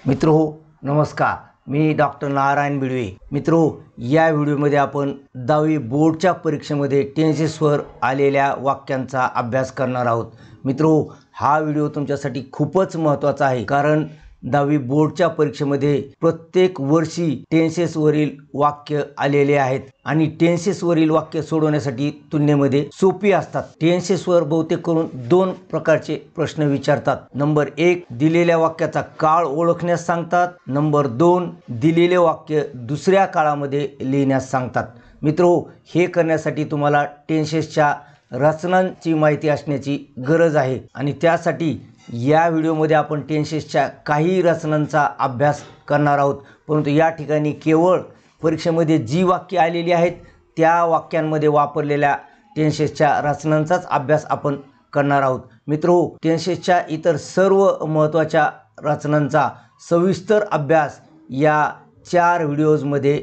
मित्रो नमस्कार, मी डॉक्टर नारायण बिडवे। मित्रो, या व्हिडिओमध्ये आपण 10वी बोर्डच्या परीक्षेमध्ये टेन्सेसवर आलेल्या वाक्यांचा अभ्यास करणार आहोत। मित्रो, हा व्हिडिओ तुमच्यासाठी खूपच महत्त्वाचा आहे, कारण 10वी बोर्डच्या परीक्षेमध्ये प्रत्येक वर्षी टेन्सेसवरील वाक्य आलेले आहेत आणि टेन्सेसवरील वाक्य सोडवण्यासाठी तुलनेमध्ये सोपी असतात। टेन्सेसवर बहुतेक करून 2 प्रकारचे प्रश्न विचारतात। नंबर 1, दिलेल्या वाक्याचा काळ ओळखण्यास सांगतात। नंबर 2, दिलेले वाक्य दुसऱ्या काळामध्ये लिहिण्यास सांगतात। मित्रो, हे करण्यासाठी तुम्हाला टेन्सेसच्या रचनांची माहिती असण्याची गरज आहे आणि त्यासाठी या व्हिडिओमध्ये आपण टेन्सेसच्या काही रचनांचा अभ्यास करणार आहोत। परंतु या ठिकाणी केवळ परीक्षेमध्ये जी वाक्य आलेली आहेत त्या वाक्यांमध्ये वापरलेल्या टेन्सेसच्या रचनांचाच अभ्यास आपण करणार आहोत। मित्रो, टेन्सेसच्या इतर सर्व महत्त्वाच्या रचनांचा सविस्तर अभ्यास या 4 व्हिडिओजमध्ये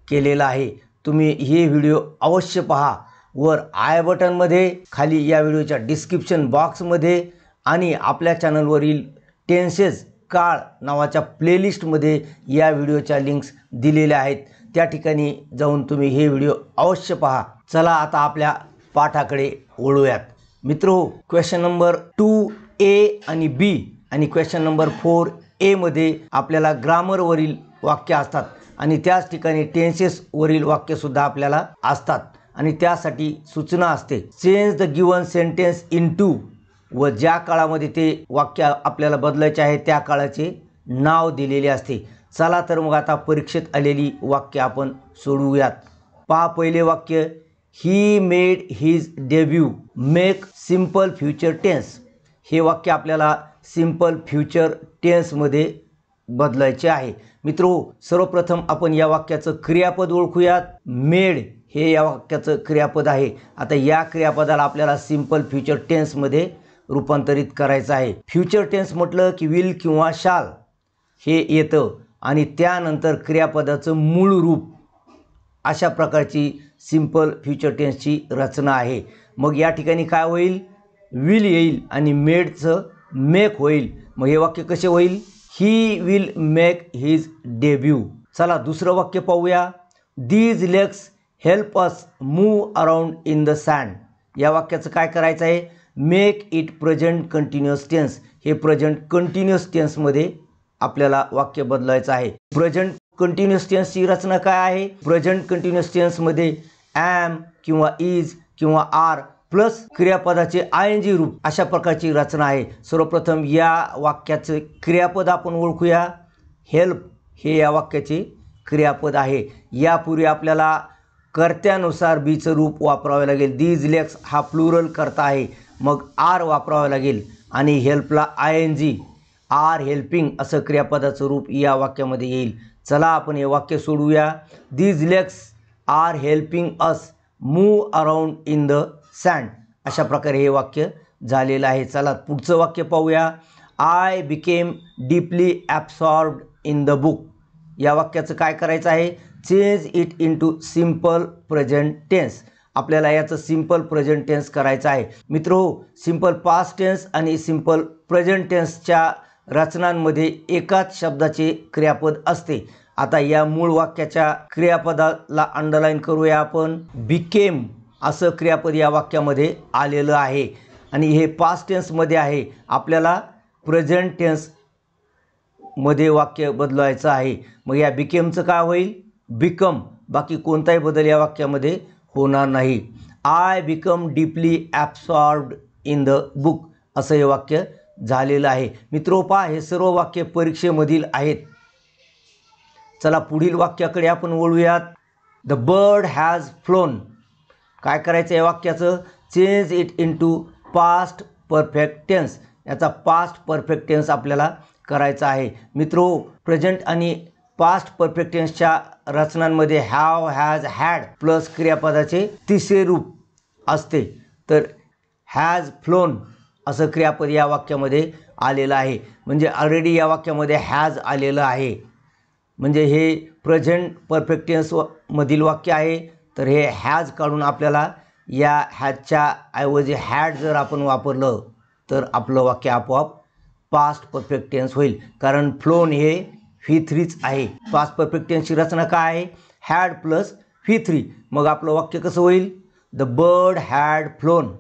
केलेला आहे। तुम्ही हे व्हिडिओ अवश्य पहा। वर आय बटनमध्ये, खाली या व्हिडिओच्या डिस्क्रिप्शन बॉक्समध्ये आणि आपल्या चॅनलवरील टेन्सेस काळ नावाच्या प्लेलिस्टमध्ये या व्हिडिओच्या लिंक्स दिलेल्या आहेत। त्या ठिकाणी जाऊन तुम्ही हे व्हिडिओ अवश्य पहा। चला आता आपल्या पाठाकडे वळूयात। मित्रो, क्वेश्चन नंबर 2A आणि B आणि क्वेश्चन नंबर 4A मध्ये आपल्याला ग्रामरवरील वाक्य असतात आणि त्याच ठिकाणी टेन्सेसवरील वाक्यसुद्धा आपल्याला असतात आणि त्यासाठी सूचना असते। Change the given sentence into, व ज्या काळामध्ये ते वाक्य आपल्याला बदलायचे आहे त्या काळाचे नाव दिलेले असते। चला तर मग आता परीक्षेत आलेली वाक्य आपण सोडवूयात। पहा, पहिले वाक्य, he made his debut make simple future tense. हे वाक्य आपल्याला सिंपल फ्युचर टेन्समध्ये बदलायचे आहे। मित्रो, सर्वप्रथम आपण या वाक्याचं क्रियापद ओळखूयात। मेड हे या वाक्याचं क्रियापद आहे। आता या क्रियापदाला आपल्याला सिंपल फ्युचर टेन्समध्ये रूपांतरित करायचं आहे। फ्युचर टेन्स म्हटलं की विल किंवा शाल हे येतं आणि त्यानंतर क्रियापदाचं मूळ रूप, अशा प्रकारची सिंपल फ्युचर टेन्सची रचना आहे। मग या ठिकाणी काय होईल, विल येईल आणि मेडचं मेक होईल। मग हे वाक्य कसे होईल, he will make his debut. चला दुसरं वाक्य पाहूया। These legs help us move around in the sand. या वाक्याचं काय करायचं आहे, make it present continuous tense. हे प्रेझेंट कंटिन्युअस टेन्समध्ये आपल्याला वाक्य बदलायचं आहे। प्रेझेंट कंटिन्युअस टेन्सची रचना काय आहे, प्रेझेंट कंटिन्युअस टेन्समध्ये ॲम किंवा इज किंवा आर प्लस क्रियापदाचे ING रूप, अशा प्रकारची रचना आहे। सर्वप्रथम या वाक्याचे क्रियापद आपण ओळखूया। हेल्प हे या वाक्याचे क्रियापद आहे। यापूर्वी आपल्याला कर्त्यानुसार बीचं रूप वापरावे लागेल। दीज लेग्स हा प्लुरल कर्ता आहे, मग आर वापरावे लागेल आणि हेल्पला ING, आर हेल्पिंग असं क्रियापदाचं रूप या वाक्यामध्ये येईल। चला आपण हे वाक्य सोडवूया। These legs are helping us move around in the sand, अशा प्रकारे हे वाक्य झालेलं आहे। चला पुढचं वाक्य पाहूया। I became deeply absorbed in the book. या वाक्याचं काय करायचं आहे, change it into simple present tense. आपल्याला याचं सिंपल प्रेझेंट टेन्स करायचं आहे। मित्रो, सिंपल पास्ट टेन्स आणि सिंपल प्रेझेंट टेन्सच्या रचनांमध्ये एकाच शब्दाचे क्रियापद असते। आता या मूळ वाक्याच्या क्रियापदाला अंडरलाईन करूया आपण। बिकेम असं क्रियापद या वाक्यामध्ये आलेलं आहे आणि हे पास्ट टेन्समध्ये आहे। आपल्याला प्रेझेंट टेन्समध्ये वाक्य बदलायचं आहे। मग या बिकेमचं काय होईल, बिकम। बाकी कोणताही बदल या वाक्यामध्ये होणार नाही। I become deeply absorbed in the book असं हे वाक्य झालेलं आहे। मित्रो, पहा, हे सर्व वाक्य परीक्षेमधील आहेत। चला पुढील वाक्याकडे आपण वळूयात। The bird has flown. काय करायचं या वाक्याचं, change it into past perfect tense. याचा पास्ट परफेक्ट टेन्स आपल्याला करायचा आहे। मित्रो, प्रेझेंट आणि पास्ट परफेक्ट टेन्सच्या रचनांमध्ये हॅव, हॅज, हॅड प्लस क्रियापदाचे तिसरे रूप असते। तर हॅज फ्लोन असं क्रियापद या वाक्यामध्ये आलेलं आहे। म्हणजे ऑलरेडी या वाक्यामध्ये हॅज आलेलं आहे, म्हणजे हे प्रेझेंट परफेक्ट टेन्स मधील वाक्य आहे। तर हे हॅज काढून आपल्याला या हॅजच्या ऐवजी हॅड जर आपण वापरलं तर आपलं वाक्य आपोआप पास्ट परफेक्ट टेन्स होईल, कारण फ्लोन हे V3च आहे. पास्ट परफेक्ट टेन्सची रचना काय आहे? Had plus V3. मग आपलं वाक्य कसं होईल? The bird had phloem.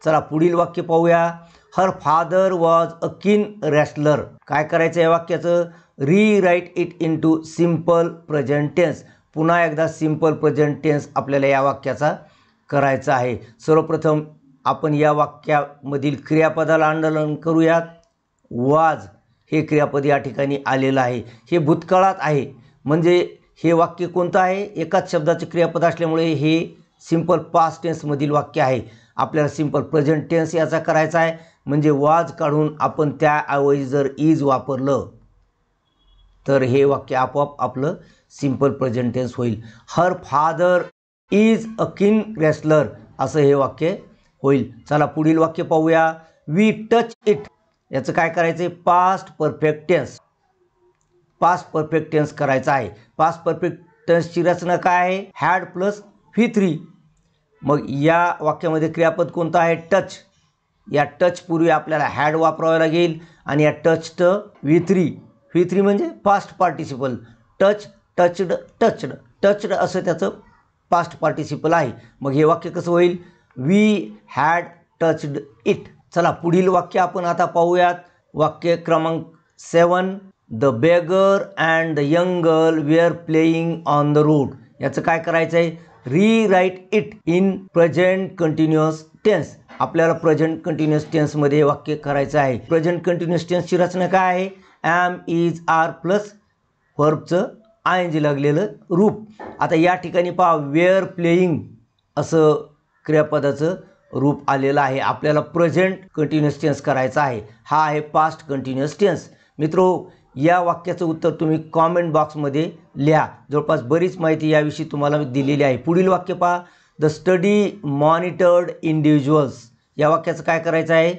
चला पुढील वाक्य पाहूया. हर फादर वॉज अ किन रेसलर. काय करायचं या वाक्याचं? Rewrite it into simple present tense. पुन्हा एकदा सिम्पल प्रेझेंट टेन्स आपल्याला या वाक्याचा करायचा आहे. सर्वप्रथम आपण या वाक्यामधील क्रियापदाला अंडरलाईन करूयात. वाज हे क्रियापद या ठिकाणी आलेलं आहे. हे भूतकाळात आहे, म्हणजे हे वाक्य कोणतं आहे? एकाच शब्दाचे क्रियापद असल्यामुळे हे सिम्पल पास्ट टेन्समधील वाक्य आहे. आपल्याला सिम्पल प्रेझेंट टेन्स याचा करायचा आहे, म्हणजे वाज काढून आपण त्याऐवजी जर इज वापरलं तर हे वाक्य आपोआप आपलं सिम्पल प्रेझेंट टेन्स होईल. हर फादर इज अ किन रेसलर असं हे वाक्य होईल. चला पुढील वाक्य पाहूया. We touch it. याचं काय करायचं आहे? Past perfect tense. Past perfect tense करायचा आहे. पास्ट परफेक्ट टेन्सची रचना काय आहे? Had plus V3. मग या वाक्यामध्ये क्रियापद कोणतं आहे? टच. या टच पूर्वी आपल्याला हॅड वापरावं लागेल आणि या टचचं V3 म्हणजे past participle. Touch, touched, touched, touched असं त्याचं पास्ट पार्टिसिपल आहे. मग हे वाक्य कसं होईल? We had touched it. चला पुढील वाक्य आपण आता पाहूयात. वाक्य क्रमांक 7. The beggar and the young girl were playing on the road. याचं काय करायचं आहे? Rewrite it in present continuous tense. आपल्याला प्रेझेंट कंटिन्युअस टेन्समध्ये हे वाक्य करायचं आहे. प्रेझेंट कंटिन्युअस टेन्सची रचना काय आहे? ॲम, इज, आर प्लस व्हर्बचं ING लागलेलं रूप. आता या ठिकाणी पहा, वेअर प्लेइंग असं क्रियापदाचं रूप आलेलं आहे. आपल्याला प्रेझेंट कंटिन्युअस टेन्स करायचा आहे. हा आहे पास्ट कंटिन्युअस टेन्स. मित्रो, या वाक्याचं उत्तर तुम्ही कॉमेंट बॉक्समध्ये लिहा. जवळपास बरीच माहिती याविषयी तुम्हाला दिलेली आहे. पुढील वाक्य पहा. The study monitored individuals. या वाक्याचं काय करायचं आहे?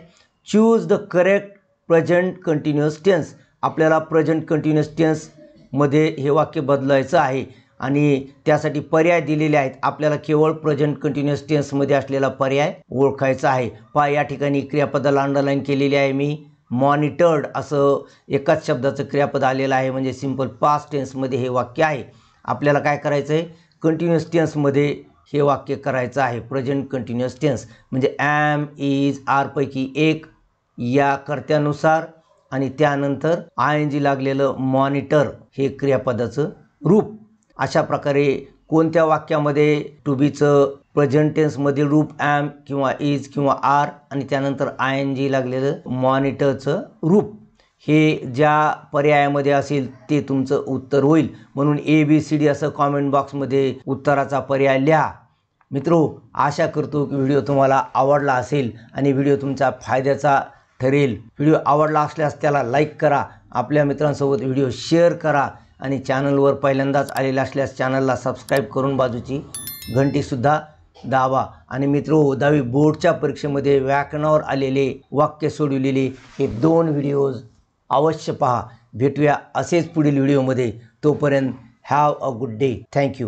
Choose the correct present continuous tense. आपल्याला प्रेझेंट कंटिन्युअस टेन्समध्ये हे वाक्य बदलायचं आहे आणि त्यासाठी पर्याय दिलेले आहेत. आपल्याला केवळ प्रेझेंट कंटिन्युअस टेन्समध्ये असलेला पर्याय ओळखायचा आहे. पहा, या ठिकाणी क्रियापदाला अंडरलाईन केलेली आहे मी. मॉनिटर्ड असं एकाच शब्दाचं क्रियापद आलेलं आहे, म्हणजे सिम्पल पास्ट टेन्समध्ये हे वाक्य आहे. आपल्याला काय करायचं आहे? कंटिन्युअस टेन्समध्ये हे वाक्य करायचं आहे. प्रेझेंट कंटिन्युअस टेन्स म्हणजे ॲम, इज, आर पैकी एक या कर्त्यानुसार आणि त्यानंतर ING लागलेलं मॉनिटर हे क्रियापदाचं रूप. अशा प्रकारे कोणत्या वाक्यामध्ये टू बीचं प्रेझेंट टेन्समधील रूप ॲम किंवा इज किंवा आर आणि त्यानंतर ING लागलेलं मॉनिटरचं रूप हे ज्या पर्यायामध्ये असेल ते तुमचं उत्तर होईल. म्हणून ABCD असं कॉमेंट बॉक्समध्ये उत्तराचा पर्याय लिहा. मित्रो, आशा करतो की व्हिडिओ तुम्हाला आवडला असेल आणि व्हिडिओ तुमच्या फायद्याचा ठरेल. व्हिडिओ आवडला असल्यास त्याला लाईक करा, आपल्या मित्रांसोबत व्हिडिओ शेअर करा आणि चॅनलवर पहिल्यांदाच आलेला असल्यास चॅनलला सबस्क्राईब करून बाजूची घंटीसुद्धा दाबा. आणि मित्रो, 10वी बोर्डच्या परीक्षेमध्ये व्याकरणावर आलेले वाक्य सोडविलेले हे 2 व्हिडिओज अवश्य पहा. भेटूया असेच पुढील व्हिडिओमध्ये. तोपर्यंत have a good day. Thank you.